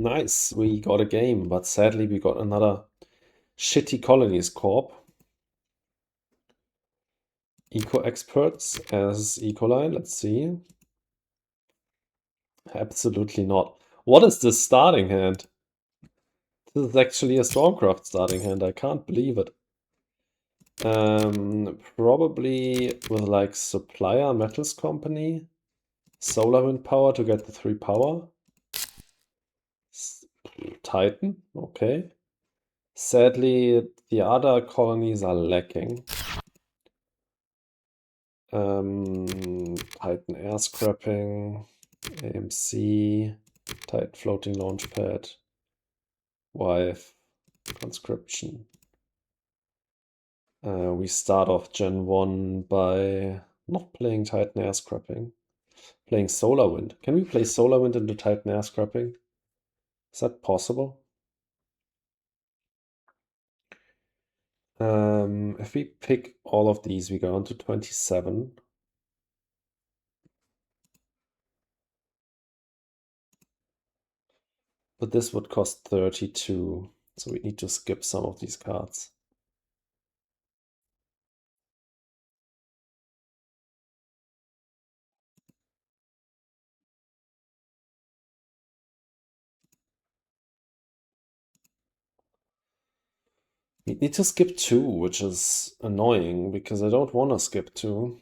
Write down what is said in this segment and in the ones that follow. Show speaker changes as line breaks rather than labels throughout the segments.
Nice, we got a game, but sadly we got another shitty colonies corp. Eco experts as Ecoline, let's see. Absolutely not. What is this starting hand? This is actually a Stormcraft starting hand, I can't believe it. Probably with like supplier metals company, solar wind power to get the 3 power. Titan, okay. Sadly, the other colonies are lacking. Titan air scrapping, AMC, Titan floating launchpad, Wife, conscription. We start off Gen 1 by not playing Titan air scrapping, playing solar wind. Can we play solar wind into Titan air scrapping? Is that possible? If we pick all of these, we go on to 27. But this would cost 32, so we need to skip some of these cards. We need to skip 2, which is annoying, because I don't want to skip 2.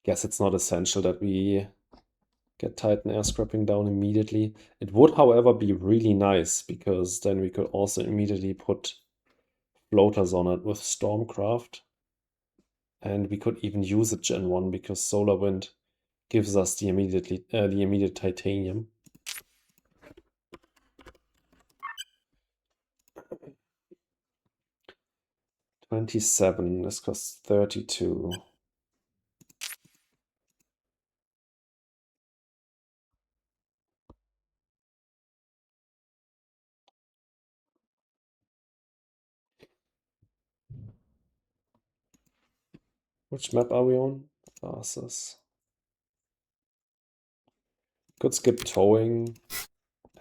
Guess it's not essential that we get Titan air scrapping down immediately. It would, however, be really nice, because then we could also immediately put floaters on it with Stormcraft. And we could even use it Gen 1, because Solar Wind gives us the immediate titanium. $27, this costs 32. Which map are we on? Tharsis. Could skip towing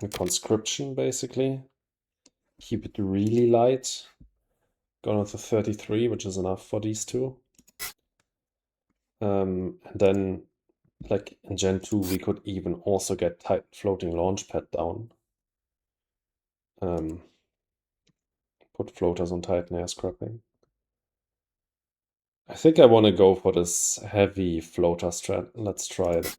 and conscription, basically. Keep it really light. Go on to 33, which is enough for these two. And then, like in Gen 2, we could even also get Titan floating launchpad down. Put floaters on Titan air scrapping. I think I want to go for this heavy floater strat. Let's try it.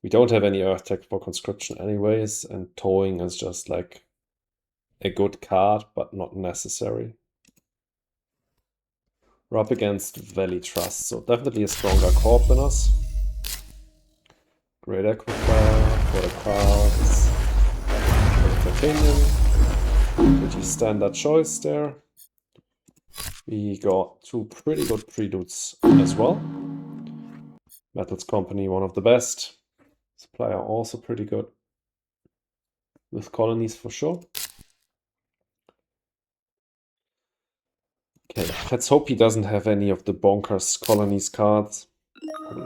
We don't have any Earth Tech for conscription anyways, and towing is just like a good card, but not necessary. We're up against Valley Trust, so definitely a stronger corp than us. Great Aquifer for the cards. For the titanium. Pretty standard choice there. We got 2 pretty good preludes as well. Metals Company, one of the best. Supplier also pretty good. With colonies for sure. Okay, let's hope he doesn't have any of the bonkers colonies cards.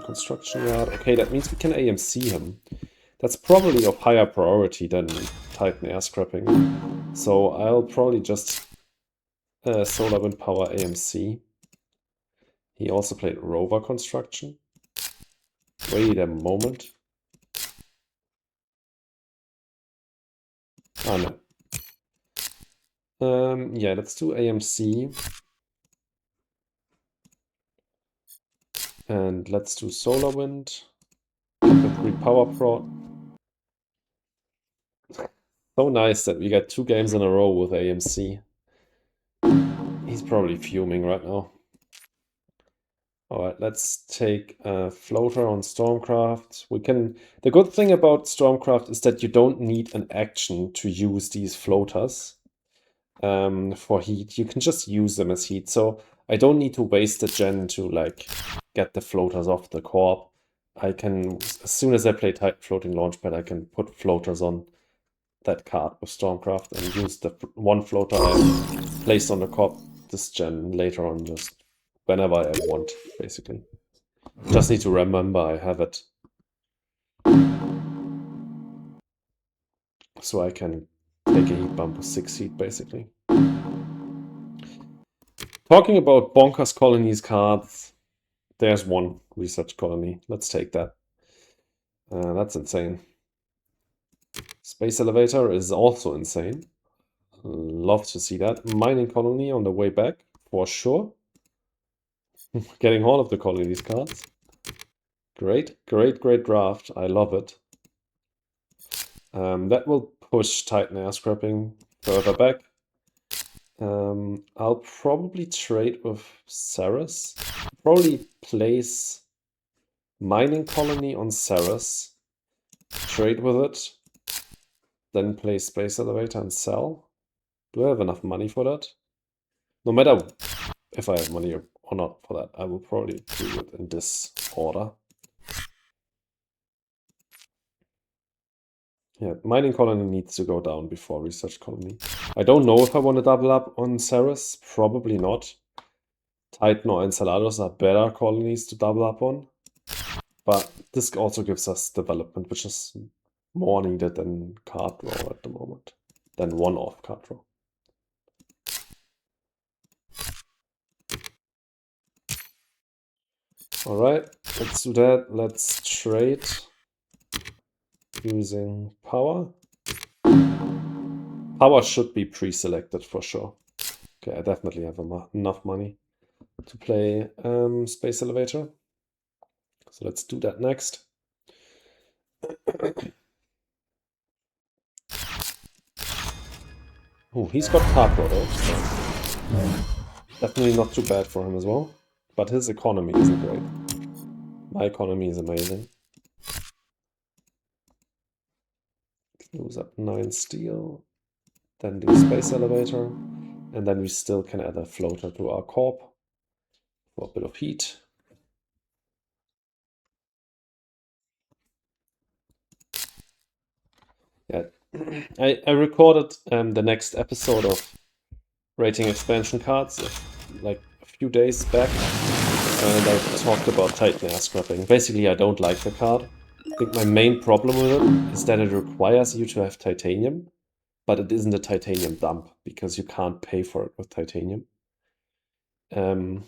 Construction yard. Okay, that means we can AMC him. That's probably of higher priority than Titan air scrapping. So I'll probably just solar wind power AMC. He also played rover construction. Wait a moment. Ah, no. Yeah, let's do AMC. And let's do solar wind. The 3 power prod. So nice that we got 2 games in a row with AMC. He's probably fuming right now. Alright, let's take a floater on Stormcraft. The good thing about Stormcraft is that you don't need an action to use these floaters for heat. You can just use them as heat. So I don't need to waste a gen to like get the floaters off the corp. I can, as soon as I play Titan Floating Launchpad, I can put floaters on that card with Stormcraft and use the 1 floater I placed on the corp this gen later on, just whenever I want, basically. Just need to remember I have it. So I can take a heat bump with 6 heat, basically. Talking about bonkers colonies cards, there's one research colony. Let's take that. That's insane. Space elevator is also insane. Love to see that. Mining colony on the way back, for sure. Getting all of the colonies cards. Great, great, great draft. I love it. That will push Titan air scrapping further back. I'll probably trade with Ceres. Probably place mining colony on Ceres. Trade with it. Then place space elevator and sell. Do I have enough money for that? No matter if I have money or not for that, I will probably do it in this order. Yeah, mining colony needs to go down before research colony. I don't know if I want to double up on Ceres. Probably not. Titan or Enceladus are better colonies to double up on. But this also gives us development, which is more needed than card draw at the moment. Than one-off card draw. Alright, let's do that. Let's trade using power. Power should be pre-selected for sure. Okay, I definitely have enough money to play Space Elevator. So let's do that next. Oh, he's got card draw though. Definitely not too bad for him as well. But his economy isn't great. My economy is amazing. Lose up 9 steel. Then do Space Elevator. And then we still can add a floater to our corp for a bit of heat. Yeah, I recorded the next episode of Rating Expansion Cards like a few days back. And I talked about Titan air scrapping. Basically, I don't like the card. I think my main problem with it is that it requires you to have titanium, but it isn't a titanium dump because you can't pay for it with titanium. And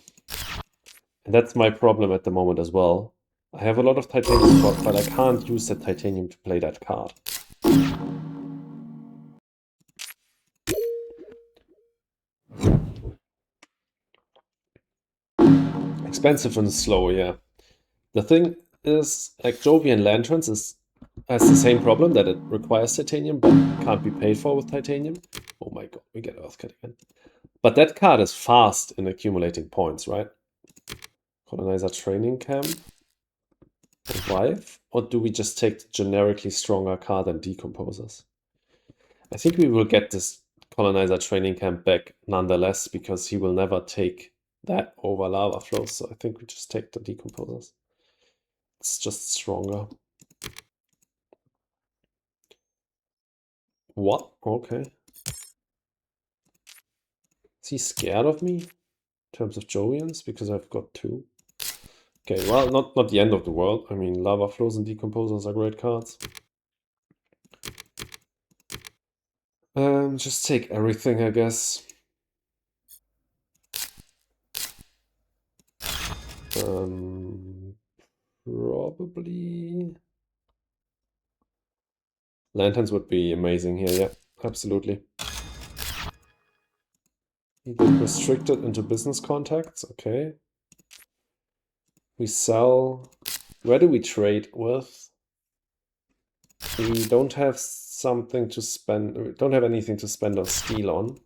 that's my problem at the moment as well. I have a lot of titanium, but I can't use that titanium to play that card. Expensive and slow, yeah. The thing is, like Jovian Lanterns has the same problem that it requires titanium but can't be paid for with titanium. Oh my god, we get Earthcat again. But that card is fast in accumulating points, right? Colonizer Training Camp. Revive? Or do we just take the generically stronger card and Decomposers? I think we will get this Colonizer Training Camp back nonetheless because he will never take that over Lava Flows. So I think we just take the Decomposers. It's just stronger. What? Okay. Is he scared of me in terms of Jovians? Because I've got 2. Okay, well, not the end of the world. I mean, Lava Flows and Decomposers are great cards. Just take everything, I guess. Probably... Lanterns would be amazing here, yeah, absolutely. We get restricted into business contacts, okay. We sell... Where do we trade with? We don't have something to spend... We don't have anything to spend on steel on.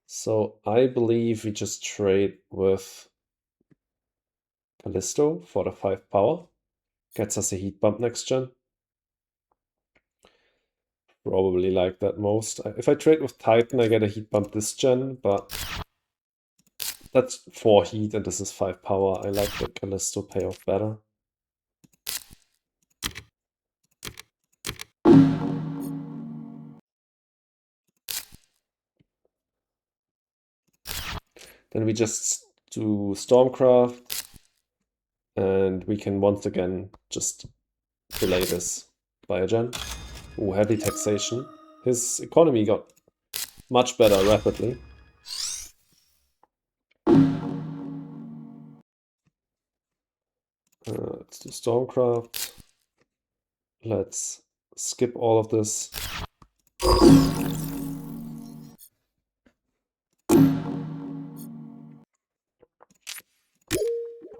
So I believe we just trade with Callisto for the 5 power. Gets us a heat bump next gen. Probably like that most. If I trade with Titan, I get a heat bump this gen, but that's 4 heat and this is 5 power. I like the Callisto payoff better. Then we just do Stormcraft and we can once again just delay this by a gen. Ooh, heavy taxation. His economy got much better rapidly. Let's do Stormcraft. Let's skip all of this.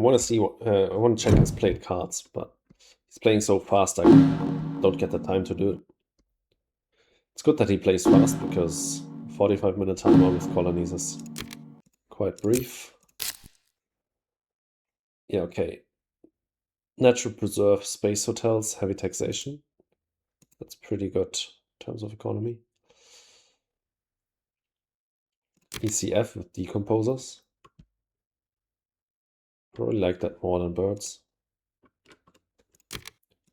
I want to see what I want to check his played cards, but he's playing so fast I don't get the time to do it. It's good that he plays fast because 45-minute timer with colonies is quite brief. Yeah, okay. Natural preserve, space hotels, heavy taxation. That's pretty good in terms of economy. ECF with decomposers. Probably like that more than birds.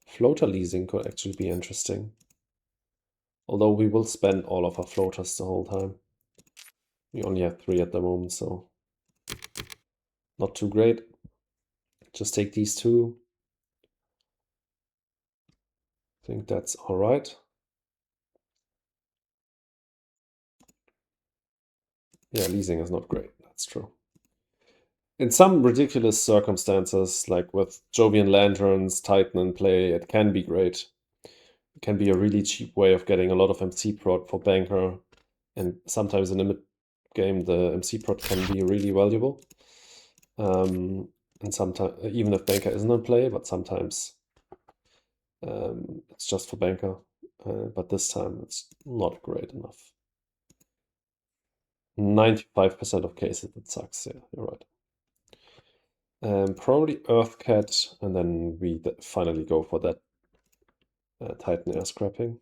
Floater leasing could actually be interesting. Although we will spend all of our floaters the whole time. We only have 3 at the moment, so not too great. Just take these 2. I think that's all right. Yeah, leasing is not great. That's true. In some ridiculous circumstances, like with Jovian Lanterns, Titan in play, it can be great. It can be a really cheap way of getting a lot of MC prod for Banker, and sometimes in the mid game the MC prod can be really valuable. And sometimes, even if Banker isn't in play, but sometimes it's just for Banker. But this time it's not great enough. 95% of cases it sucks. Yeah, you're right. Probably Earthcat, and then we finally go for that Titan air scrapping.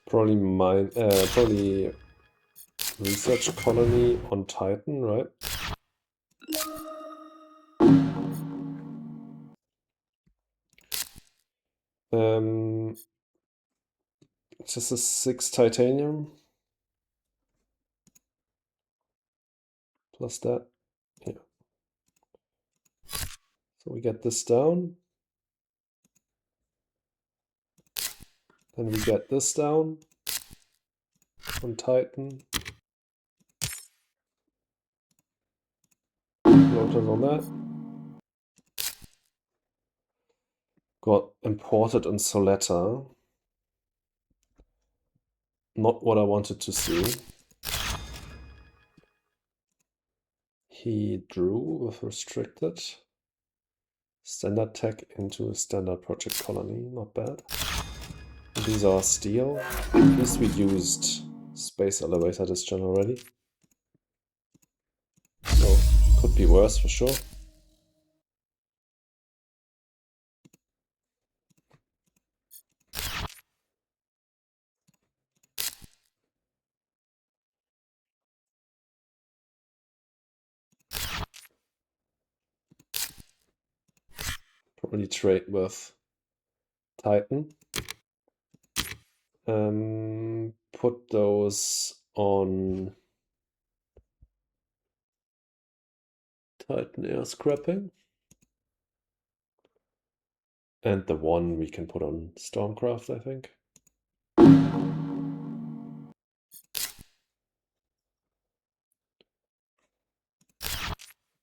Probably research colony on Titan, right? Just a 6 titanium plus that. Yeah. So we get this down. Then we get this down on Titan. Floaters on that. Got imported in Soletta. Not what I wanted to see. He drew with restricted. Standard tech into a standard project colony. Not bad. These are steel. At least we used space elevator this gen already. So could be worse for sure. Probably trade with Titan. Put those on Titan air scrapping. And the one we can put on Stormcraft, I think.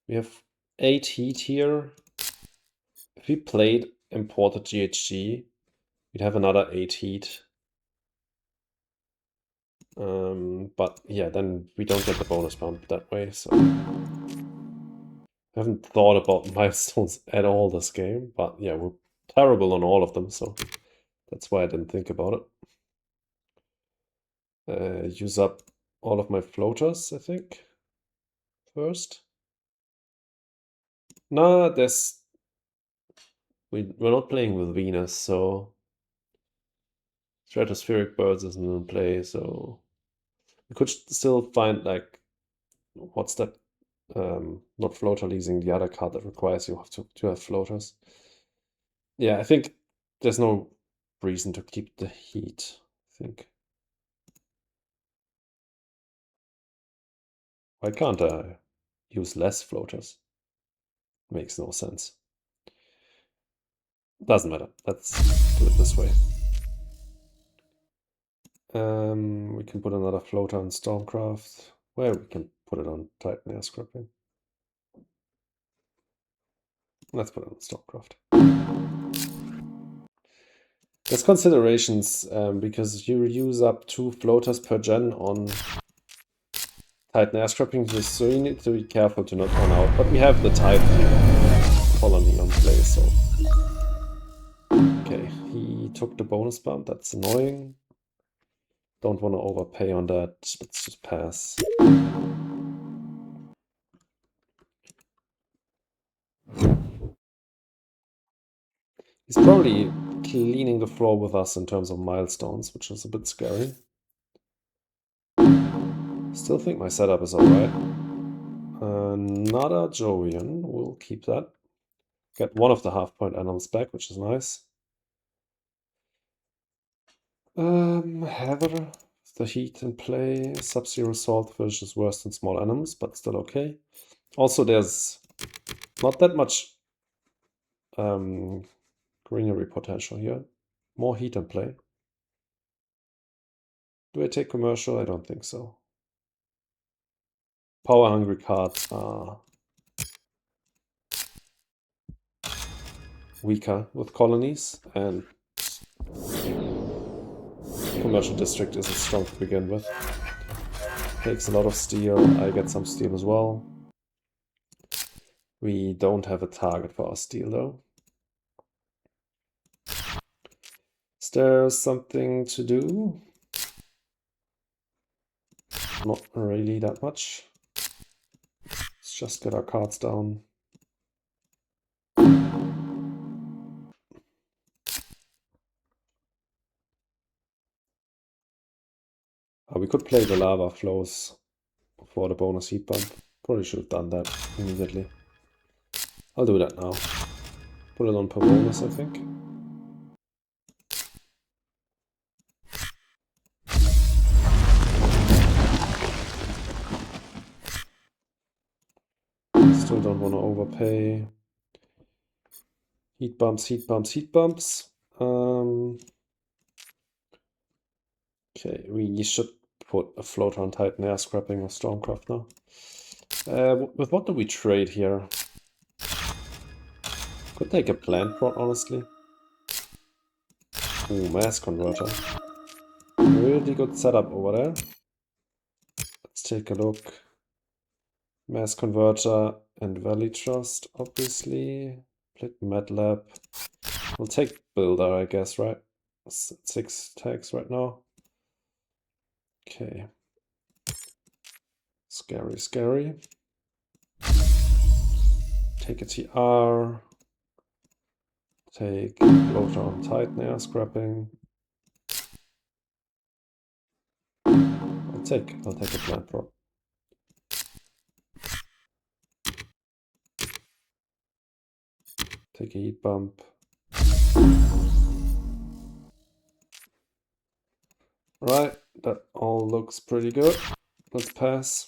We have 8 heat here. If we played imported GHG, we'd have another 8 heat. But yeah, then we don't get the bonus bump that way, so I haven't thought about milestones at all this game, but yeah, we're terrible on all of them, so that's why I didn't think about it. Use up all of my floaters, I think, first. Nah, we're not playing with Venus, so stratospheric birds isn't in play, so we could still find like what's that? Not floater leasing, the other card that requires you to have floaters. Yeah, I think there's no reason to keep the heat, I think. Why can't I use less floaters? Makes no sense. Doesn't matter. Let's do it this way. We can put another floater on Stormcraft. Well, we can put it on Titan Air Scrapping. Let's put it on Stormcraft. There's considerations because you use up 2 floaters per gen on Titan Air Scrapping, so you need to be careful to not run out. But we have the Titan colony on play, so. Okay, he took the bonus bump. That's annoying. Don't want to overpay on that. Let's just pass. He's probably cleaning the floor with us in terms of milestones, which is a bit scary. Still think my setup is alright. Another Jovian. We'll keep that. Get one of the half-point animals back, which is nice. Heather. The heat in play. Sub-Zero Saltfish is worse than small animals, but still okay. Also, there's not that much greenery potential here. More heat in play. Do I take commercial? I don't think so. Power-hungry cards are weaker with colonies, and commercial district isn't strong to begin with. Takes a lot of steel. I get some steel as well. We don't have a target for our steel though. Is there something to do? Not really that much. Let's just get our cards down. We could play the lava flows for the bonus heat bump. Probably should have done that immediately. I'll do that now. Put it on per bonus, I think. Still don't want to overpay. Heat bumps, heat bumps, heat bumps. Okay, we should put a floater on Titan Air Scrapping or Stormcraft now. With what do we trade here? Could take a plant prod, honestly. Ooh, mass converter. Really good setup over there. Let's take a look. Mass converter and Valley Trust, obviously. Split MATLAB. We'll take Builder, I guess, right? 6 tags right now. Okay. Scary, scary. Take a TR. Take floater on Titan Air Scrapping. I'll take a plant prop. Take a heat bump. Right, that all looks pretty good. Let's pass.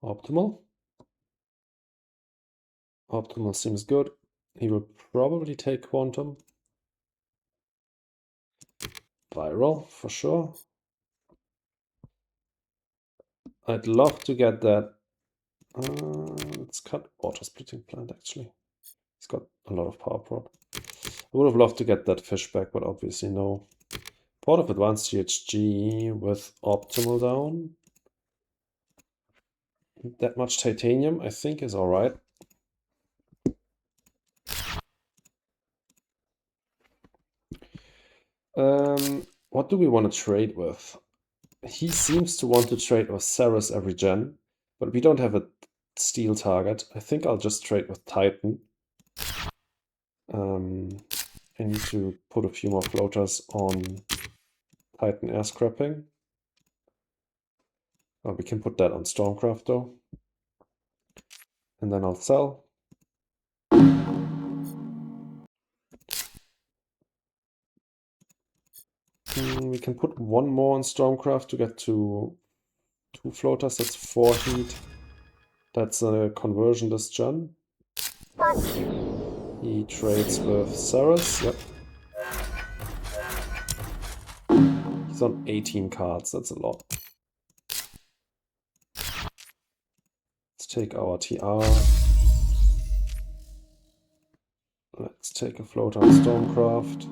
Optimal. Optimal seems good. He will probably take quantum. Viral, for sure. I'd love to get that. Let's cut water splitting plant, actually. He's got a lot of power prod. I would have loved to get that fish back, but obviously no. Port of Advanced GHG with optimal down. That much titanium, I think, is alright. What do we want to trade with? He seems to want to trade with Ceres every gen, but we don't have a steel target. I think I'll just trade with Titan. I need to put a few more floaters on Titan Air Scrapping. Oh, we can put that on Stormcraft though. And then I'll sell. can put one more on Stormcraft to get to 2 floaters. That's 4 heat. That's a conversion this gen. He trades with Saras. Yep. He's on 18 cards. That's a lot. Let's take our TR. Let's take a floater on Stormcraft.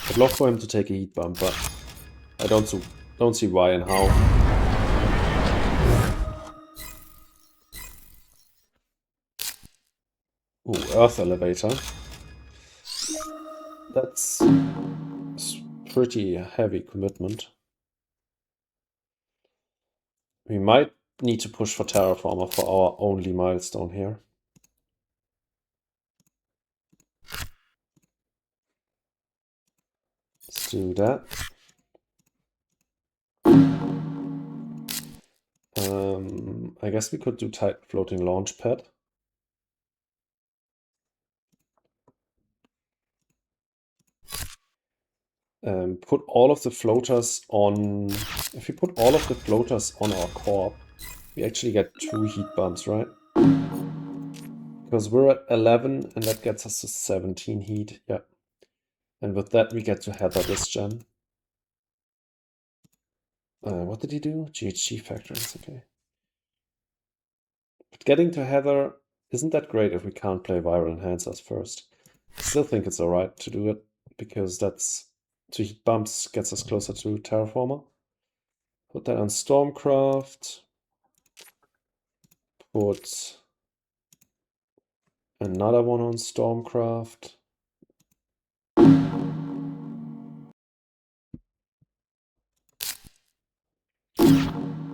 I'd love for him to take a heat bump, but I don't see why and how. Ooh, Earth Elevator. That's pretty heavy commitment. We might need to push for Terraformer for our only milestone here. Let's do that. I guess we could do Titan Floating Launchpad. Put all of the floaters on... If we put all of the floaters on our corp, we actually get 2 heat bumps, right? Because we're at 11 and that gets us to 17 heat, yeah. And with that we get to Heather this gen. What did he do? GHG factors, okay. But getting to Heather isn't that great if we can't play Viral Enhancers first. I still think it's alright to do it, because that's 2 heat bumps gets us closer to Terraformer. Put that on Stormcraft. Put another one on Stormcraft.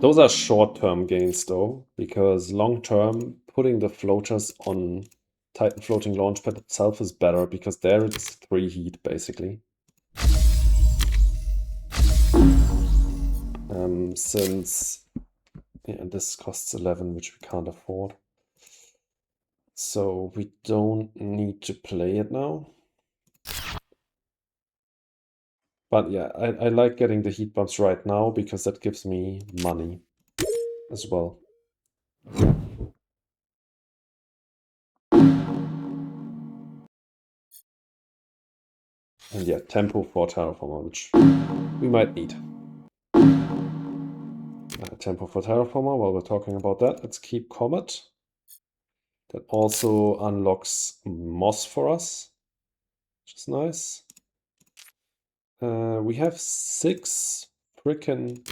Those are short-term gains though, because long-term, putting the floaters on Titan Floating Launchpad itself is better, because there it's 3 heat basically. Since this costs 11, which we can't afford. So we don't need to play it now. But yeah, I like getting the heat bumps right now, because that gives me money as well. And yeah, tempo for Terraformer, which we might need. Tempo for Terraformer, while we're talking about that, let's keep Comet. That also unlocks Moss for us, which is nice. We have 6 frickin'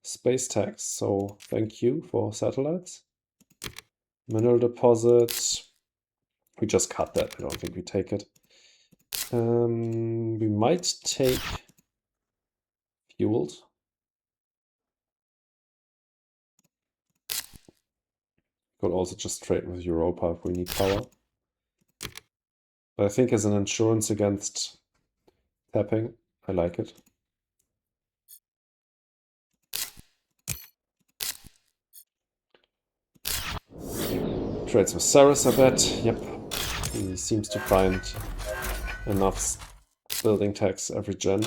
space tags, so thank you for satellites. Mineral deposit. We just cut that, I don't think we take it. We might take fueled. Could also just trade with Europa if we need power. But I think as an insurance against tapping, I like it. Trades with Saras, I bet. Yep. He seems to find enough building tags every gen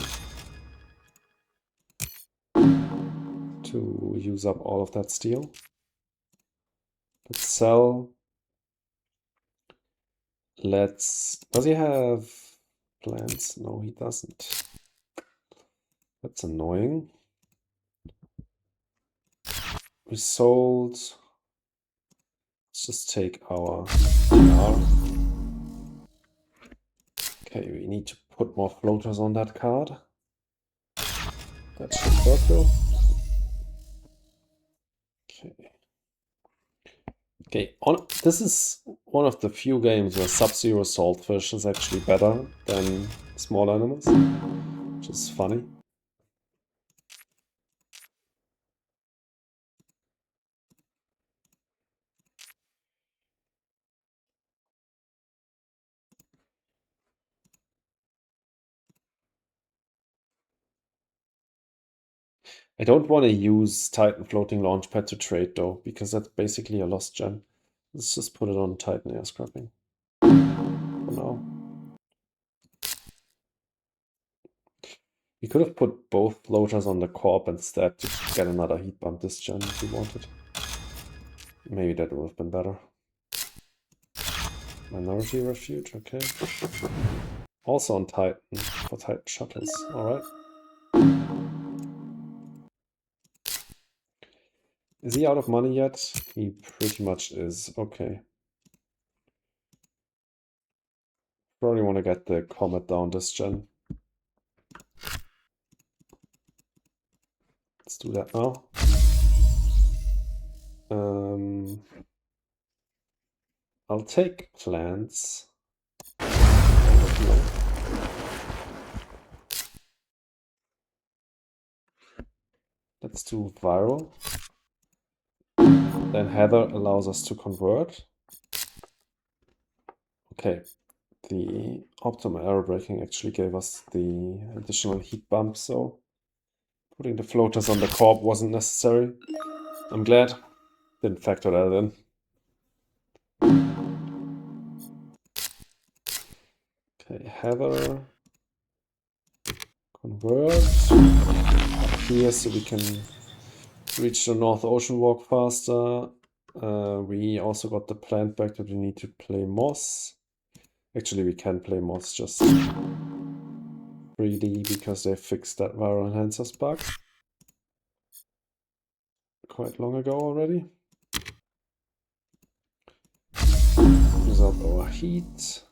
to use up all of that steel. Let's sell. Does he have plans? No, he doesn't. That's annoying. We sold. Let's just take our DR. Okay, we need to put more floaters on that card. That should work though. Okay. Okay, this is one of the few games where Sub-Zero Saltfish is actually better than small animals, which is funny. I don't want to use Titan Floating Launchpad to trade though, because that's basically a lost gem. Let's just put it on Titan air scrapping for now. We could have put both floaters on the corp instead to get another heat bump this gen if we wanted. Maybe that would have been better. Minority refuge, okay. Also on Titan for Titan shuttles, alright. Is he out of money yet? He pretty much is, okay. Probably want to get the Comet down this gen. Let's do that now. I'll take plants. Let's do viral. Then Heather allows us to convert. Okay, the optimal arrow braking actually gave us the additional heat bump, so putting the floaters on the corp wasn't necessary. I'm glad. Didn't factor that in. Okay, Heather. Convert. Up here so we can reach the North Ocean Walk faster. We also got the plant back that we need to play Moss. Actually, we can play Moss just 3D because they fixed that viral enhancers bug quite long ago already. Use up our heat.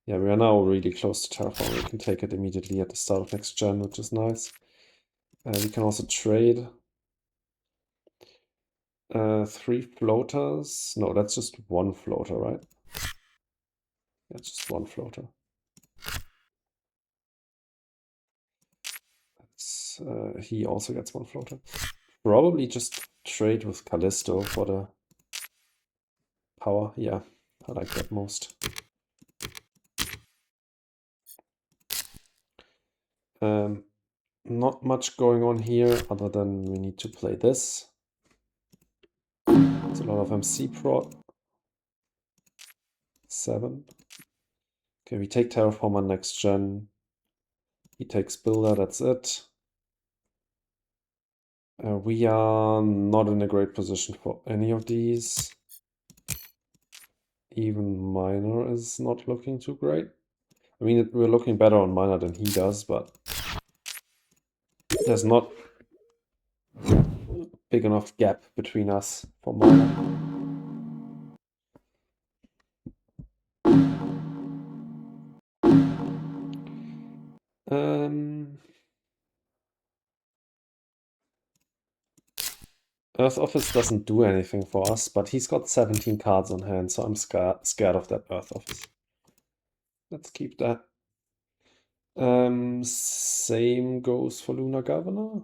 Yeah, we are now really close to Terraform. We can take it immediately at the start of next gen, which is nice. We can also trade 3 floaters. No, that's just 1 floater, right? That's just 1 floater. He also gets 1 floater. Probably just trade with Callisto for the power. Yeah, I like that most. Not much going on here other than we need to play this. It's a lot of MC prod. 7. Okay, we take Terraformer next gen. He takes Builder, that's it. We are not in a great position for any of these. Even Miner is not looking too great. I mean, we're looking better on Miner than he does, but there's not big enough gap between us for Miner. Earth Office doesn't do anything for us, but he's got 17 cards on hand, so I'm scared of that Earth Office. Let's keep that. Same goes for Lunar Governor.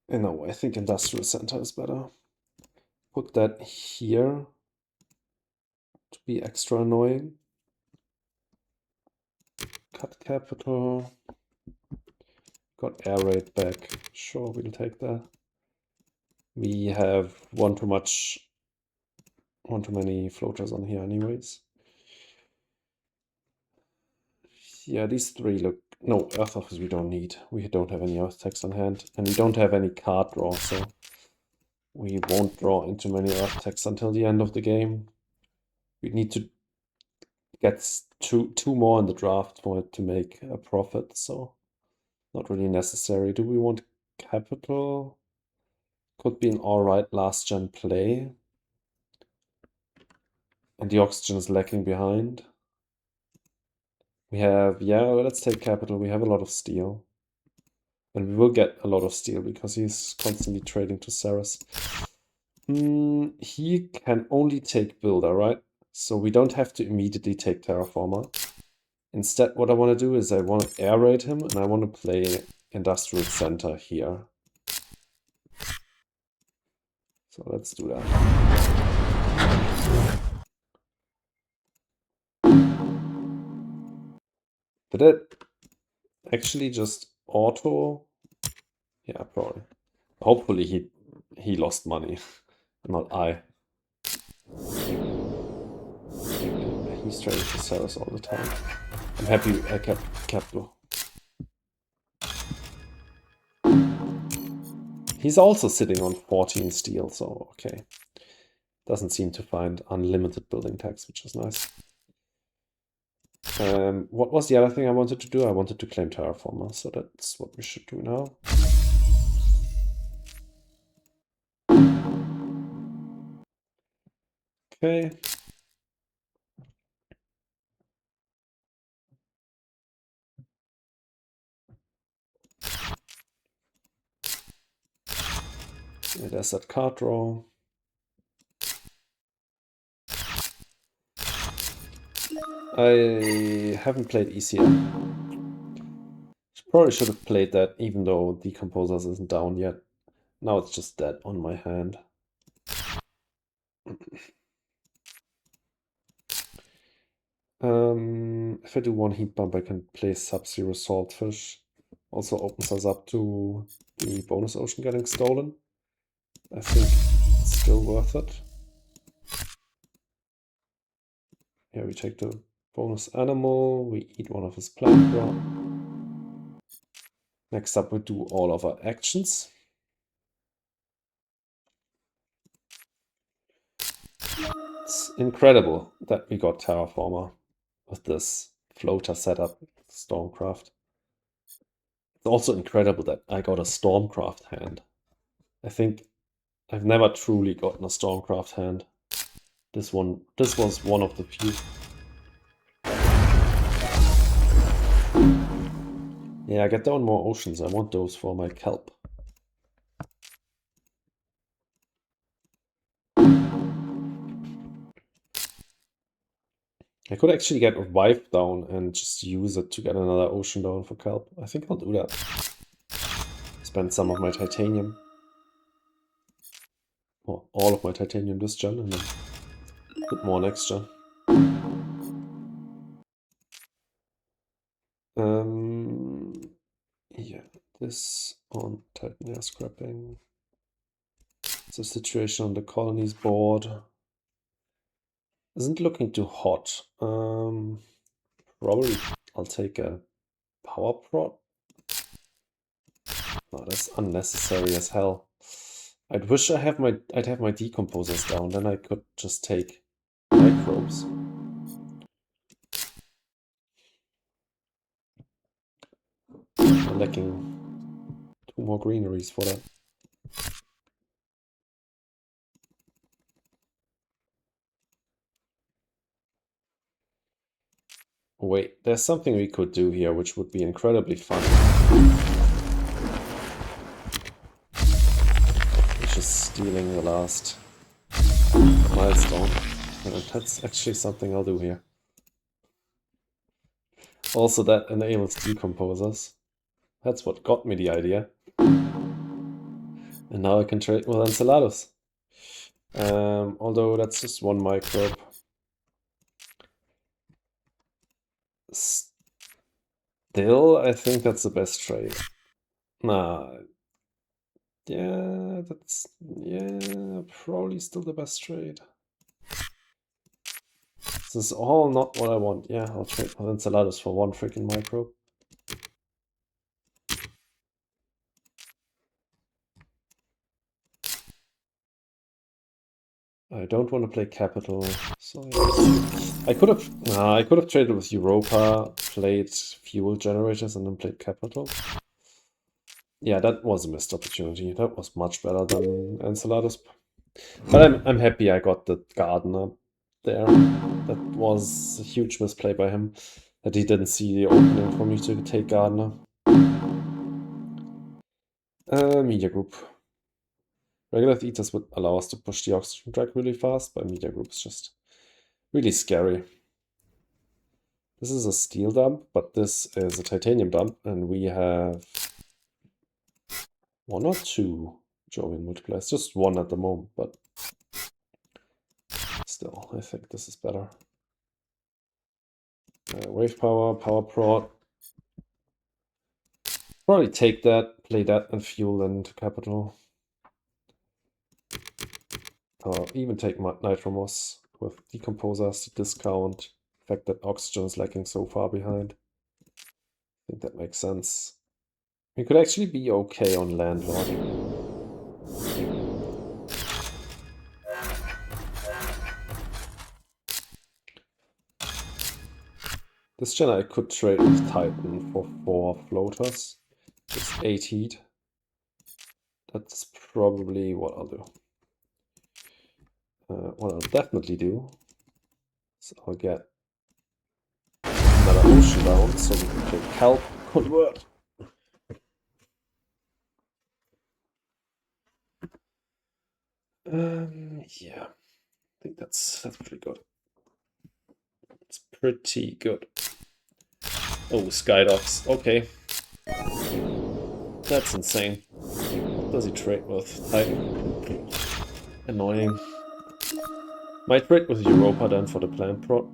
No, I think Industrial Center is better. Put that here to be extra annoying. Cut capital. Got air raid back. Sure, we'll take that. We have one too many floaters on here anyways. Yeah, these 3 look... No, Earth Office we don't need. We don't have any Earth text on hand. And we don't have any card draw, so we won't draw into many Earth texts until the end of the game. We need to get two more in the draft for it to make a profit, so not really necessary. Do we want capital? Could be an alright last gen play. And the oxygen is lacking behind. We have, yeah, let's take capital. We have a lot of steel. And we will get a lot of steel because he's constantly trading to Ceres. He can only take Builder, right? So we don't have to immediately take Terraformer. Instead, what I want to do is I want to air raid him and I want to play Industrial Center here. So let's do that. Did it? actually just auto. Yeah, probably. Hopefully he lost money, not I. He's trying to sell us all the time. I'm happy I kept capital. He's also sitting on 14 steel, so okay. Doesn't seem to find unlimited building tax, which is nice. What was the other thing I wanted to do? I wanted to claim Terraformer, so that's what we should do now. Okay. Yeah, there's that card draw. I haven't played ECM. Probably should have played that, even though Decomposers isn't down yet. Now it's just dead on my hand. If I do one heat bump, I can play Sub-Zero Saltfish. Also opens us up to the bonus ocean getting stolen. I think it's still worth it. Here we take the bonus animal, we eat one of his plant drop. Next up we do all of our actions. It's incredible that we got Terraformer with this floater setup, Stormcraft. It's also incredible that I got a Stormcraft hand. I think I've never truly gotten a Stormcraft hand. This was one of the few. Yeah, get down more oceans. I want those for my kelp. I could actually get a wipe down and just use it to get another ocean down for kelp. I think I'll do that. Spend some of my titanium. Or all of my titanium this gen and then a bit more next gen. Yeah, this on titanium scrapping. It's a situation on the colonies board. Isn't looking too hot. Probably I'll take a power prod. No, that's unnecessary as hell. I'd wish I'd have my decomposers down, then I could just take microbes. I'm lacking 2 more greeneries for that. Wait, there's something we could do here which would be incredibly fun. Which is stealing the last milestone. And that's actually something I'll do here. Also, that enables decomposers. That's what got me the idea. And now I can trade with Enceladus. Although that's just 1 microbe. Still, I think that's the best trade. Nah. Yeah, probably still the best trade. This is all not what I want. Yeah, I'll trade with Enceladus for 1 freaking microbe. I don't want to play capital, so I could have traded with Europa, played fuel generators, and then played capital. Yeah, that was a missed opportunity. That was much better than Enceladus. But I'm happy I got the gardener there. That was a huge misplay by him, that he didn't see the opening for me to take gardener. Media group. Regular eaters would allow us to push the oxygen track really fast, but media group is just really scary. This is a steel dump, but this is a titanium dump, and we have 1 or 2 Jovian multipliers. Just 1 at the moment, but still, I think this is better. Wave power, power prod. Probably take that, play that, and fuel into capital. Or even take Nitromos with decomposers to discount the fact that oxygen is lagging so far behind. I think that makes sense. We could actually be okay on Landlord. This gen I could trade with Titan for 4 floaters. Just 8 heat. That's probably what I'll do. What I'll definitely do is I'll get another ocean down so we can take Kelp convert. Yeah, I think that's pretty good. It's pretty good. Oh, Skydogs. Okay. That's insane. What does he trade with? Titan. Annoying. Might trade with Europa then for the plant prot.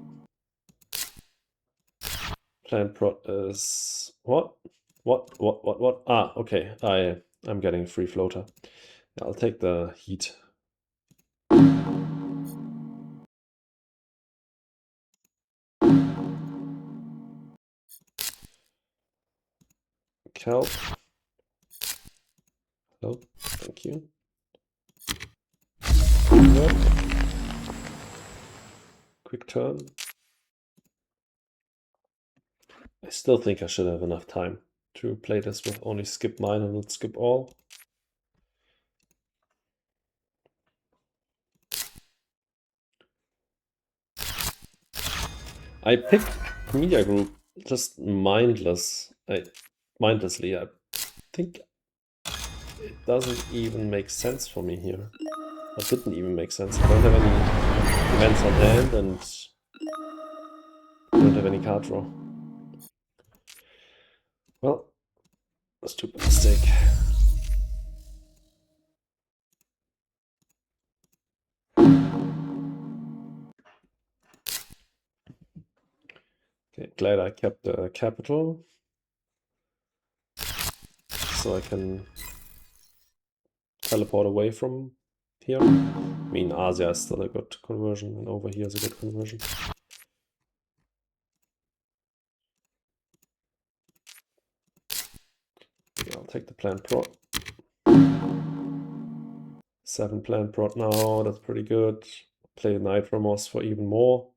Plant prot is what? What? Ah, okay. I'm getting a free floater. I'll take the heat. Kelp. Hello, thank you. Yep. Quick turn. I still think I should have enough time to play this with only skip mine and not skip all. I picked Media Group just mindlessly. I think it doesn't even make sense for me here. It didn't even make sense. I don't have any events on hand and don't have any card draw. Well, a stupid mistake. Okay, glad I kept the capital. So I can teleport away from here. I mean, Asia is still a good conversion, and over here is a good conversion. I'll take the plant prot. 7 plant prot now, that's pretty good. Play Nitromos for even more.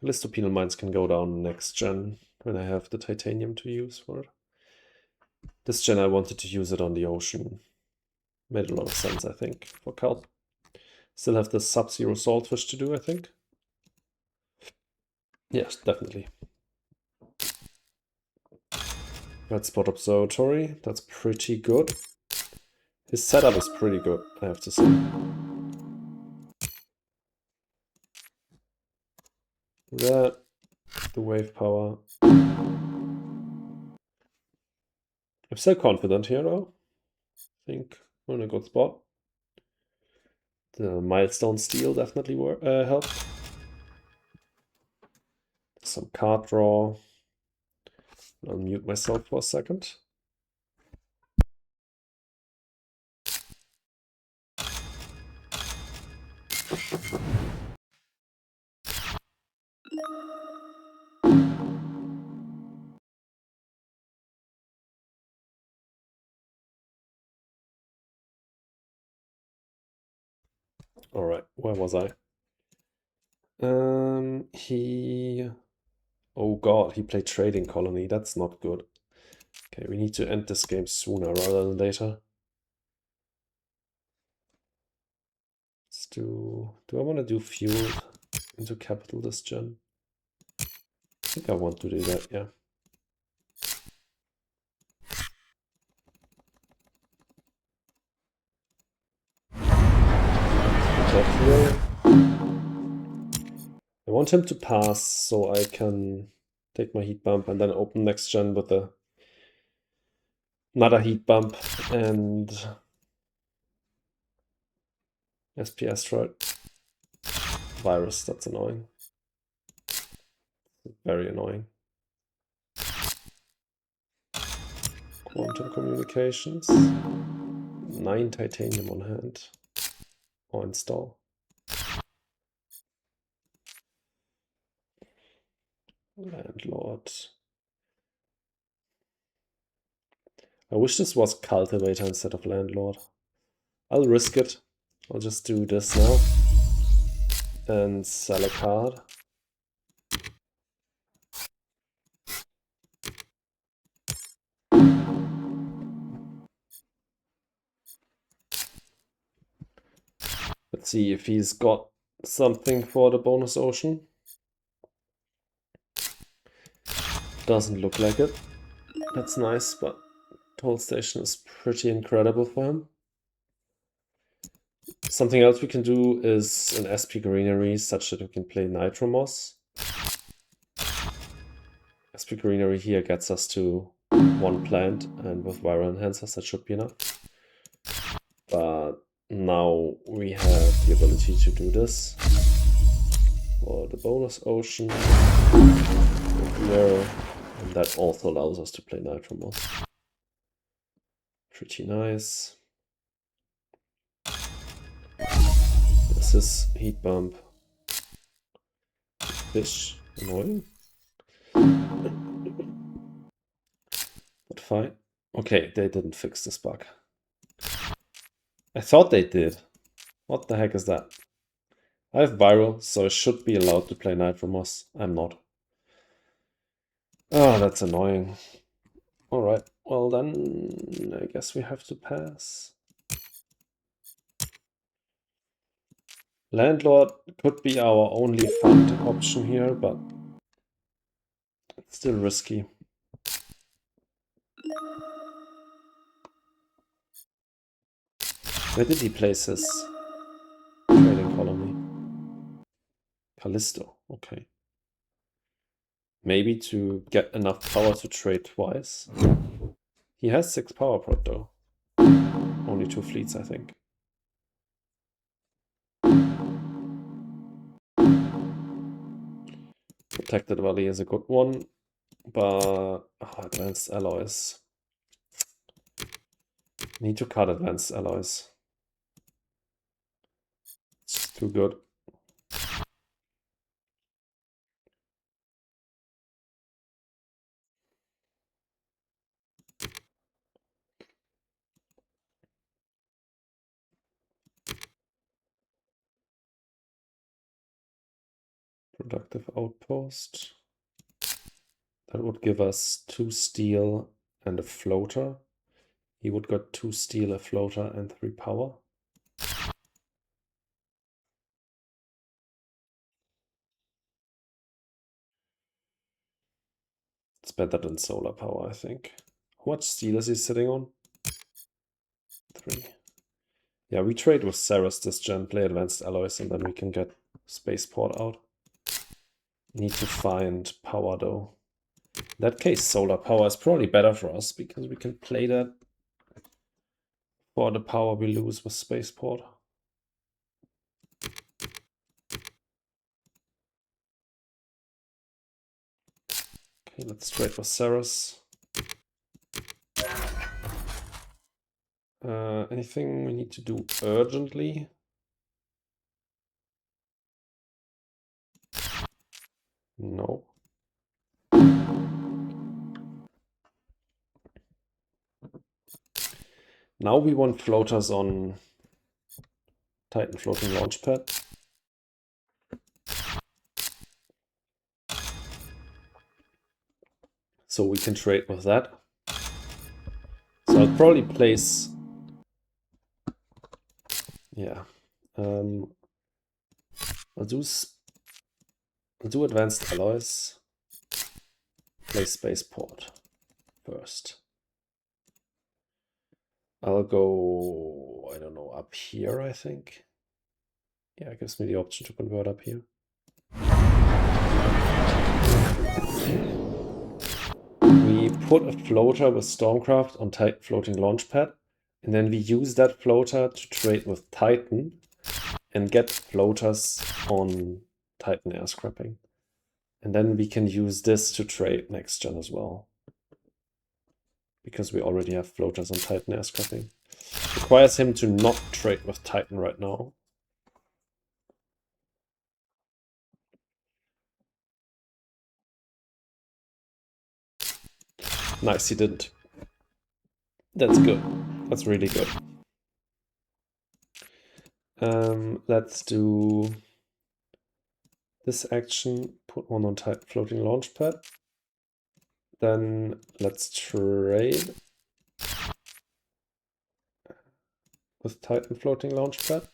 Listopenal mines can go down next gen when I have the titanium to use for it. This gen I wanted to use it on the ocean. Made a lot of sense, I think, for Kelp. Still have the Sub-Zero Saltfish to do, I think. Yes, definitely. Red Spot Observatory, that's pretty good. His setup is pretty good, I have to say. That, the wave power. I'm still confident here though. I think we're in a good spot. The milestone steal definitely helped. Some card draw. I'll mute myself for a second. All right, where was I? Oh god, he played Trading Colony. That's not good. Okay, we need to end this game sooner rather than later. Let's do I want to do fuel into capital this gen? I think I want to do that, yeah. I want him to pass so I can take my heat bump and then open next gen with another heat bump and SP Asteroid. Virus, that's annoying. Very annoying. quantum communications. 9 titanium on hand. Or install. Landlord. I wish this was cultivator instead of landlord. I'll risk it. I'll just do this now. And sell a card. Let's see if he's got something for the bonus ocean. Doesn't look like it. That's nice, but Toll Station is pretty incredible for him. Something else we can do is an SP Greenery such that we can play Nitromoss. SP Greenery here gets us to 1 plant, and with Viral Enhancers that should be enough. But now we have the ability to do this for the bonus ocean here, and that also allows us to play Nitromoss. Pretty nice. This is heat bump. Fish, annoying. But fine. Okay, they didn't fix this bug. I thought they did. What the heck is that? I have Viral, so I should be allowed to play Nitromoss. I'm not. Oh, that's annoying. Alright, well then I guess we have to pass. Landlord could be our only fund option here, but it's still risky. Where did he place his trading colony? Callisto, okay. Maybe to get enough power to trade twice. He has 6 power prod though. Only 2 fleets, I think. Protected Valley is a good one, but advanced alloys. Need to cut advanced alloys. It's too good. Productive outpost. That would give us 2 steel and a floater. He would get 2 steel, a floater, and 3 power. It's better than solar power, I think. How much steel is he sitting on? 3. Yeah, we trade with Ceres this gen, play advanced alloys, and then we can get spaceport out. Need to find power though. In that case, solar power is probably better for us because we can play that for the power we lose with spaceport. Okay, let's trade with Ceres. Anything we need to do urgently? No. Now we want floaters on Titan floating launchpad. So we can trade with that. So I'll probably place... Yeah. I'll do advanced alloys. Play spaceport first. I'll go, I don't know, up here, I think. Yeah, it gives me the option to convert up here. We put a floater with Stormcraft on Titan floating launchpad, and then we use that floater to trade with Titan and get floaters on Titan air scrapping. And then we can use this to trade next gen as well. because we already have floaters on Titan air scrapping. Requires him to not trade with Titan right now. Nice, he didn't. That's good. That's really good. Let's do this action, put one on Titan floating launch pad. Then let's trade with Titan floating launch pad.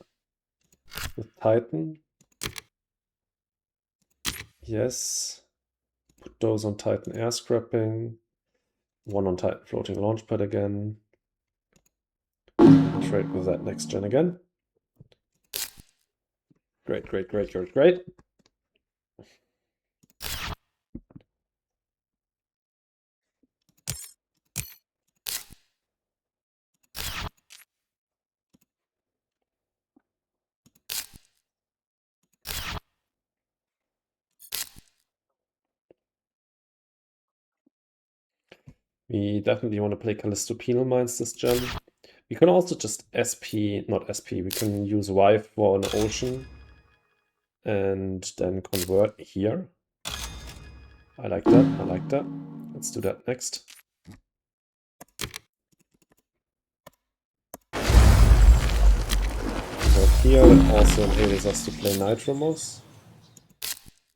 With Titan. Yes. Put those on Titan air scrapping. One on Titan floating launch pad again. Trade with that next gen again. Great, great, great, great, great. We definitely want to play Callisto Penal Mines this gen. We can also just SP, not SP, we can use Y for an ocean and then convert here. I like that, I like that. Let's do that next. Convert here, that also enables us to play Nitromos.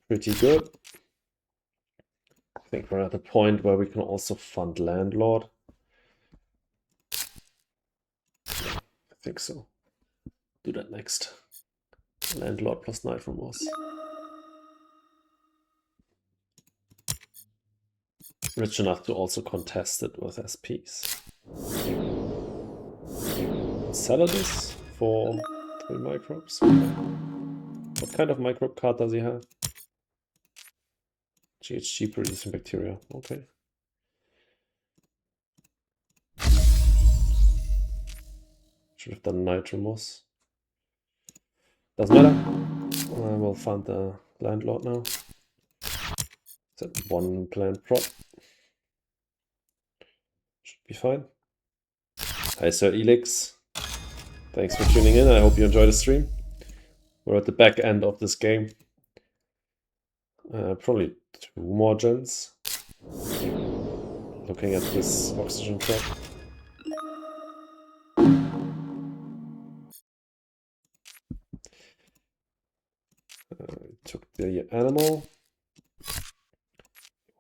Pretty good. I think we're at the point where we can also fund Landlord. Yeah, I think so. Do that next. Landlord plus Nitromos. Rich enough to also contest it with SPs. Sell this for 3 microbes. Okay. What kind of microbe card does he have? GHG producing bacteria. Okay. Should have done Nitromos. Doesn't matter. We'll fund the Landlord now. Set one plant prop. Should be fine. Hi, Sir Elix. Thanks for tuning in. I hope you enjoy the stream. We're at the back end of this game. Probably 2 more gens. Looking at this oxygen trap. Took the animal.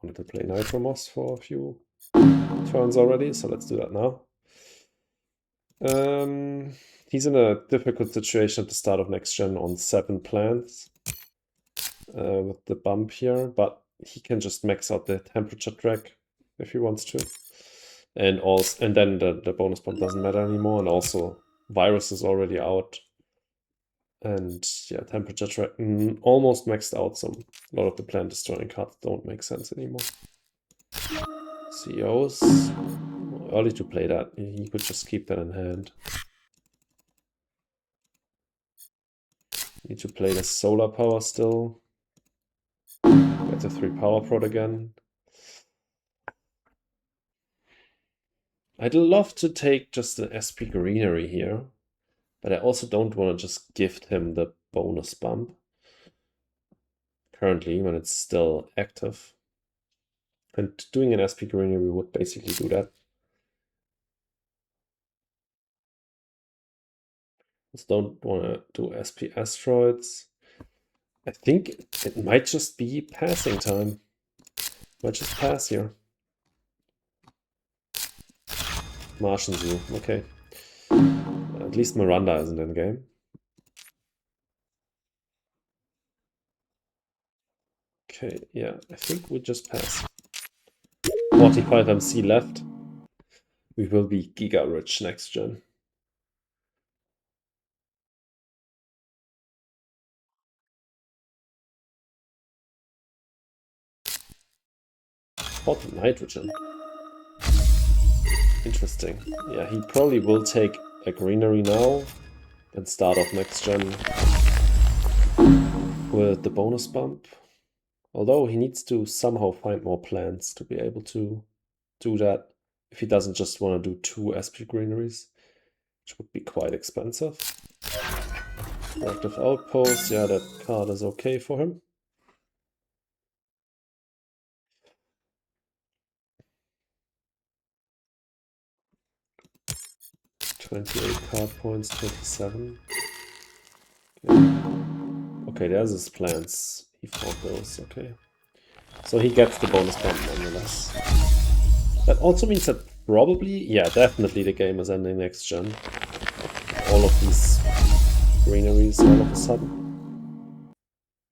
Wanted to play Nitromos for a few turns already, so let's do that now. He's in a difficult situation at the start of next gen on 7 plants with the bump here, but he can just max out the temperature track if he wants to. And also, and then the bonus bump doesn't matter anymore, and also virus is already out. And yeah, temperature track almost maxed out, so a lot of the plant destroying cards don't make sense anymore. CEOs, early to play that. He could just keep that in hand. Need to play the solar power still. Get the 3 power prod again. I'd love to take just an SP greenery here, but I also don't want to just gift him the bonus bump currently when it's still active. And doing an SP greenery would basically do that. Just don't want to do SP asteroids. I think it might just be passing time. Might just pass here. Martian Zoo, okay. At least Miranda isn't in game. Okay, yeah, I think we just pass. 45 MC left. We will be giga rich next gen. Hot nitrogen. Interesting. Yeah, he probably will take a greenery now, then start off next gen with the bonus bump. Although he needs to somehow find more plants to be able to do that. if he doesn't just want to do 2 SP greeneries, which would be quite expensive. Active Outpost, yeah, that card is okay for him. $28 card points, 27. Okay, there's his plans. He fought those, okay. So he gets the bonus point nonetheless. That also means that probably, yeah, definitely the game is ending next gen. All of these greeneries all of a sudden.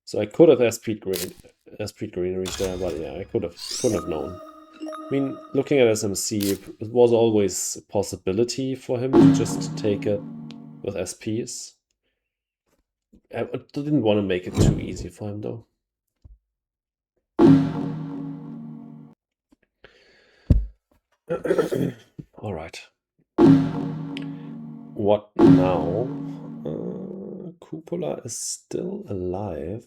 So I could have SP greeneries there, but yeah, I couldn't have known. I mean, looking at SMC, it was always a possibility for him to just take it with SPs. I didn't want to make it too easy for him, though. All right. What now? Cupola is still alive.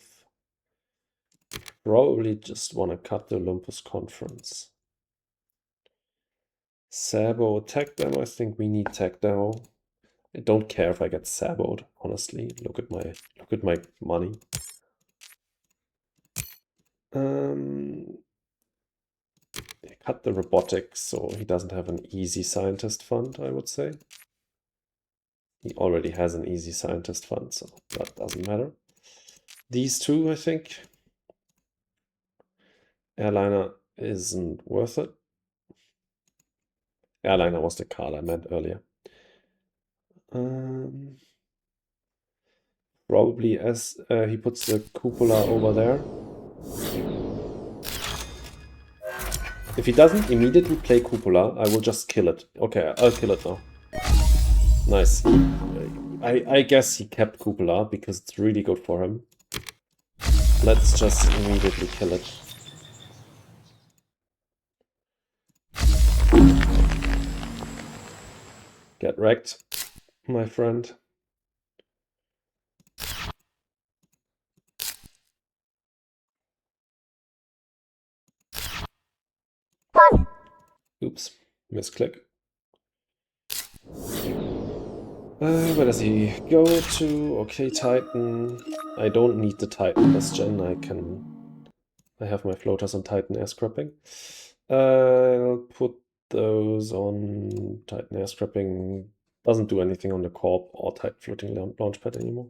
Probably just want to cut the Olympus Conference. Sabo tech demo. I think we need tech demo. I don't care if I get saboed, honestly. Look at my money. Cut the robotics so he doesn't have an easy scientist fund, I would say. He already has an easy scientist fund, so that doesn't matter. These two, I think. Airliner isn't worth it. Airliner was the card I meant earlier. Probably as he puts the cupola over there. If he doesn't immediately play cupola, I will just kill it. Okay, I'll kill it now. Nice. I guess he kept cupola because it's really good for him. Let's just immediately kill it. Get wrecked, my friend. Oops, misclick. Where does he go to? Okay, Titan. I don't need the Titan this gen. I have my floaters on Titan air scrapping. I'll put those on Titan air scrapping. Doesn't do anything on the Corp or Titan floating launchpad anymore.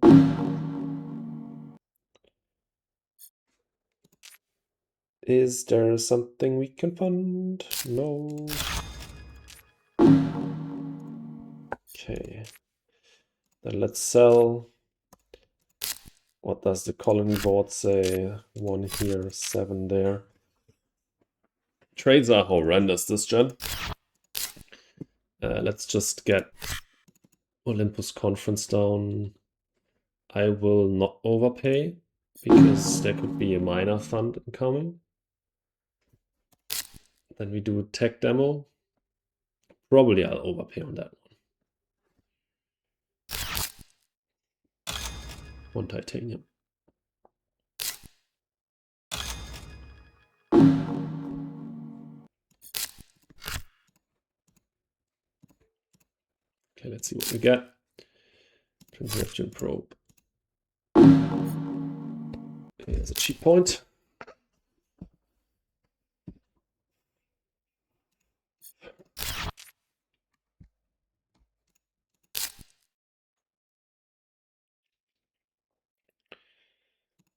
Is there something we can fund? No. Okay. Then let's sell. What does the colony board say? 1 here, 7 there. Trades are horrendous this gen. Let's just get Olympus Conference down. I will not overpay because there could be a minor fund incoming. Then we do tech demo. Probably I'll overpay on that one. 1 titanium. Okay, let's see what we get. Transaction probe. Here's a cheap point.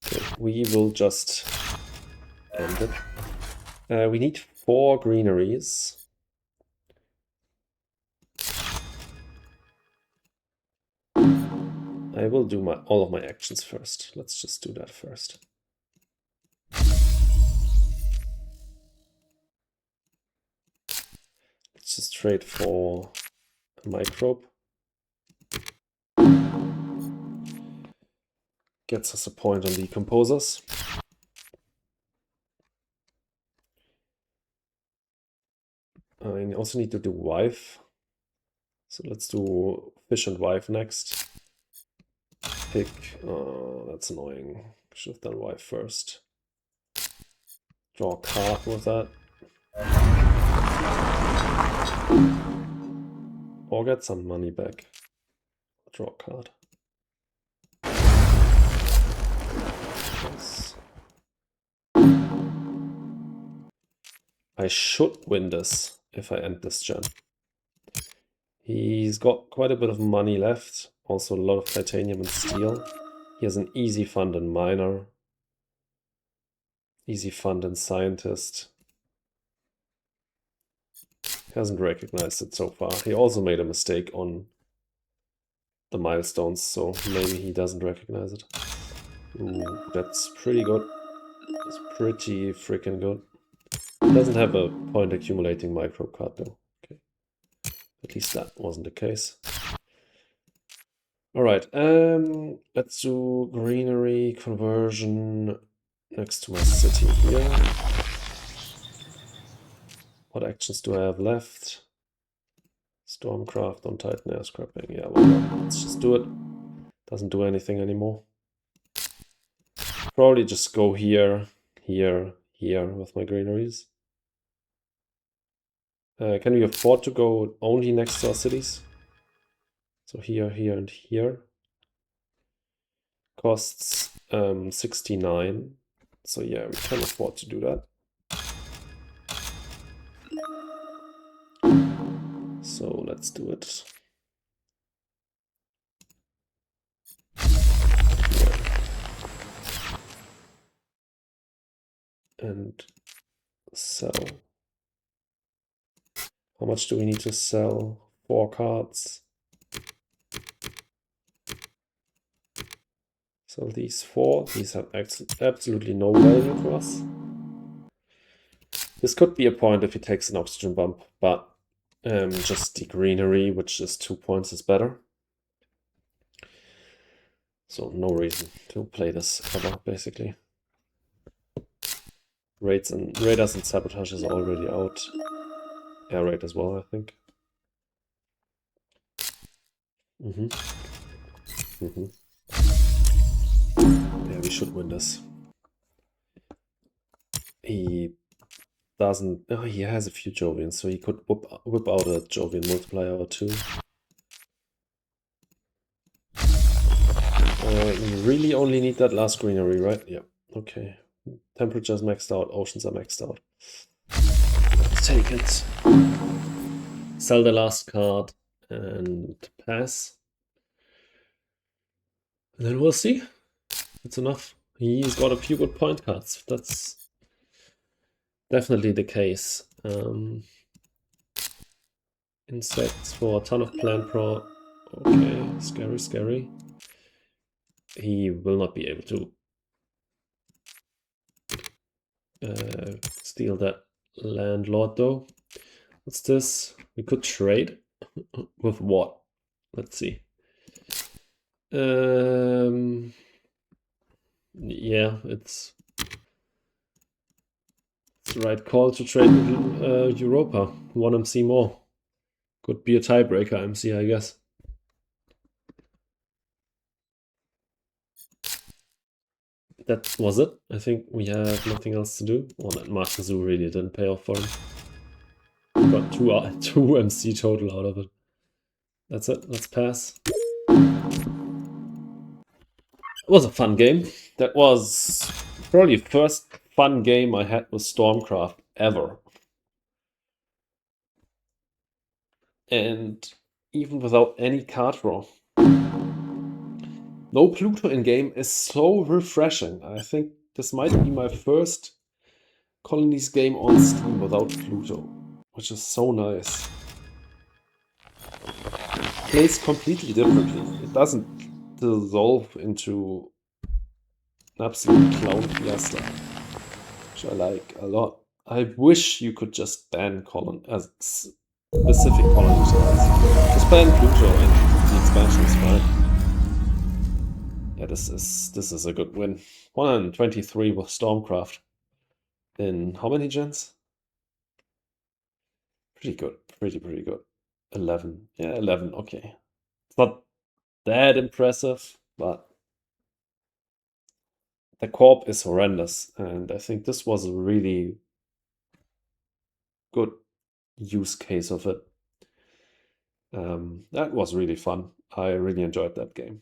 Okay, we will just end it. We need 4 greeneries. I will do all of my actions first. Let's just do that first. Let's just trade for a microbe. Gets us a point on decomposers. I also need to do wife. So let's do fish and wife next. Pick. That's annoying. Should have done wife first. Draw a card with that. or get some money back. Draw a card. Yes. I should win this if I end this gen. He's got quite a bit of money left. Also a lot of titanium and steel. He has an easy fund in miner. Easy fund in scientist. He hasn't recognized it so far. He also made a mistake on the milestones, so maybe he doesn't recognize it. Ooh, that's pretty good. It's pretty freaking good. It doesn't have a point accumulating micro card though. Okay. At least that wasn't the case. Alright, let's do greenery conversion next to my city here. What actions do I have left? Stormcraft on Titan air scrapping. Yeah, well, let's just do it. Doesn't do anything anymore. Probably just go here, here, here with my greeneries. Can we afford to go only next to our cities? So here, here, and here. Costs 69. So yeah, we can afford to do that. So let's do it. And sell. How much do we need to sell? 4 cards. So these 4, these have absolutely no value to us. This could be a point if he takes an oxygen bump, but just the greenery, which is 2 points, is better. So no reason to play this ever, basically. Raiders and Sabotage is already out. Air raid as well, I think. Yeah, we should win this. He doesn't... Oh, he has a few Jovians, so he could whip out a Jovian multiplier or 2. We really only need that last greenery, right? Yeah, okay. Temperature's maxed out, oceans are maxed out. Let's take it. Sell the last card and pass. And then we'll see. It's enough. He's got a few good point cards. That's definitely the case. Insects for a ton of plant pro. Okay, scary, scary. He will not be able to steal that landlord though. What's this? We could trade with what? Let's see. Yeah, it's the right call to trade with Europa. 1 MC more. Could be a tiebreaker MC, I guess. That was it. I think we have nothing else to do. Well, that Martian Zoo really didn't pay off for him. We got 2 MC total out of it. That's it. Let's pass. It was a fun game. That was probably the first fun game I had with Stormcraft ever. And even without any card draw. No Pluto in game is so refreshing. I think this might be my first Colonies game on Steam without Pluto, which is so nice. It plays completely differently. It doesn't dissolve into an absolute clown fiesta, which I like a lot. I wish you could just ban specific colonies. Just ban Pluto and the expansion is fine. Yeah, this is a good win. 123 with Stormcraft. In how many gens? Pretty good. Pretty good. 11. Yeah, 11. Okay. It's not that impressive, but the corp is horrendous. And I think this was a really good use case of it. That was really fun. I really enjoyed that game.